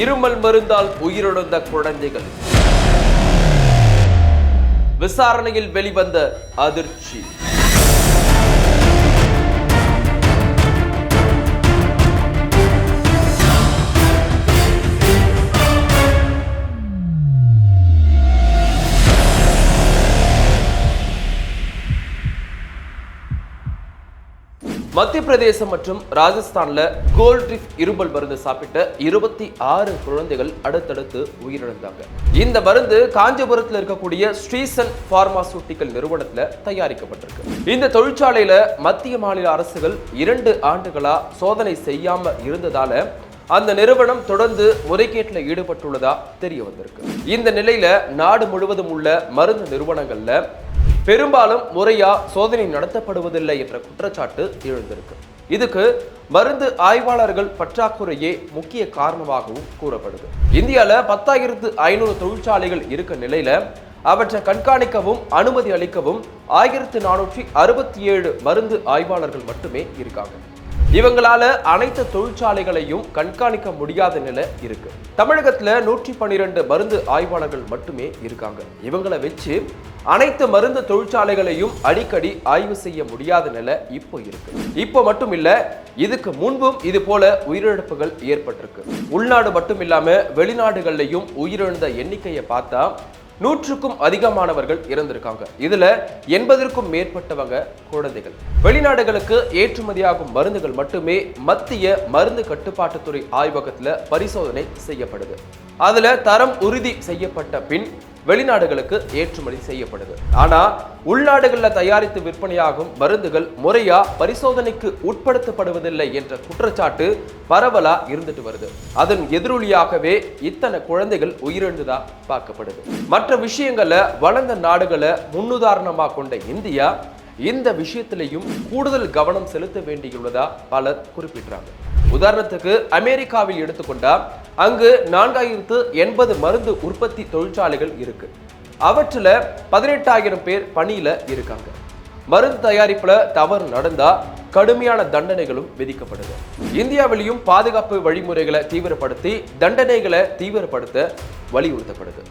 இருமல் மருந்தால் உயிரிழந்த குழந்தைகள். விசாரணையில் வெளிவந்த அதிர்ச்சி. மத்திய பிரதேசம் மற்றும் ராஜஸ்தான்ல கோல்ட்ரிப் இருமல் மருந்து சாப்பிட்ட 26 குழந்தைகள் அடுத்தடுத்து உயிரிழந்தாங்க. இந்த மருந்து காஞ்சிபுரத்தில் இருக்கக்கூடிய ஸ்ரீசன் பார்மாசூட்டிக்கல் நிறுவனத்துல தயாரிக்கப்பட்டிருக்கு. இந்த தொழிற்சாலையில மத்திய மாநில அரசுகள் 2 ஆண்டுகளா சோதனை செய்யாம இருந்ததால அந்த நிறுவனம் தொடர்ந்து முறைகேட்டில் ஈடுபட்டுள்ளதா தெரிய வந்திருக்கு. இந்த நிலையில நாடு முழுவதும் உள்ள மருந்து நிறுவனங்கள்ல பெரும்பாலும் முறையா சோதனை நடத்தப்படுவதில்லை என்ற குற்றச்சாட்டு எழுந்திருக்கு. இதுக்கு மருந்து ஆய்வாளர்கள் பற்றாக்குறையே முக்கிய காரணமாகவும் கூறப்படுது. இந்தியால 10,500 தொழிற்சாலைகள் இருக்க நிலையில அவற்றை கண்காணிக்கவும் அனுமதி அளிக்கவும் 1467 மருந்து ஆய்வாளர்கள் மட்டுமே இருக்காங்க. இவங்களால அனைத்து தொழிற்சாலைகளையும் கண்காணிக்க முடியாத நிலை இருக்கு. தமிழகத்துல 112 மருந்து ஆய்வாளர்கள் மட்டுமே இருக்காங்க. இவங்களை வச்சு அனைத்து மருந்து தொழிற்சாலைகளையும் அடிக்கடி ஆய்வு செய்ய முடியாத நிலை இப்போ இருக்கு. இப்போ மட்டும் இல்ல, இதுக்கு முன்பும் இது போல உயிரிழப்புகள் ஏற்பட்டிருக்கு. உள்நாடு மட்டும் இல்லாம வெளிநாடுகள்லையும் உயிரிழந்த எண்ணிக்கையை பார்த்தா 100க்கும் அதிகமானவர்கள் இறந்திருக்காங்க. இதுல 80க்கும் மேற்பட்டவங்க குழந்தைகள். வெளிநாடுகளுக்கு ஏற்றுமதியாகும் மருந்துகள் மட்டுமே மத்திய மருந்து கட்டுப்பாட்டுத்துறை ஆய்வகத்துல பரிசோதனை செய்யப்படுது. அதுல தரம் உறுதி செய்யப்பட்ட பின் வெளிநாடுகளுக்கு ஏற்றுமதி செய்யப்படுது. ஆனா உள்நாடுகளில் தயாரித்து விற்பனையாகும் மருந்துகள் முறையா பரிசோதனைக்கு உட்படுத்தப்படுவதில்லை என்ற குற்றச்சாட்டு பரவலா இருந்துட்டு வருது. அதன் எதிரொலியாகவே இத்தனை குழந்தைகள் உயிரிழந்ததா பார்க்கப்படுது. மற்ற விஷயங்களை வளர்ந்த நாடுகளை முன்னுதாரணமாக கொண்ட இந்தியா இந்த விஷயத்திலையும் கூடுதல் கவனம் செலுத்த வேண்டியுள்ளதா பலர் குறிப்பிட்டாங்க. உதாரணத்துக்கு அமெரிக்காவில் எடுத்துக்கொண்டா அங்கு 4080 மருந்து உற்பத்தி தொழிற்சாலைகள் இருக்கு. அவற்றில் 18,000 பேர் பணியில இருக்காங்க. மருந்து தயாரிப்புல தவறு நடந்தா கடுமையான தண்டனைகளும் விதிக்கப்படுது. இந்தியாவிலையும் பாதுகாப்பு வழிமுறைகளை தீவிரப்படுத்தி தண்டனைகளை தீவிரப்படுத்த வலியுறுத்தப்படுது.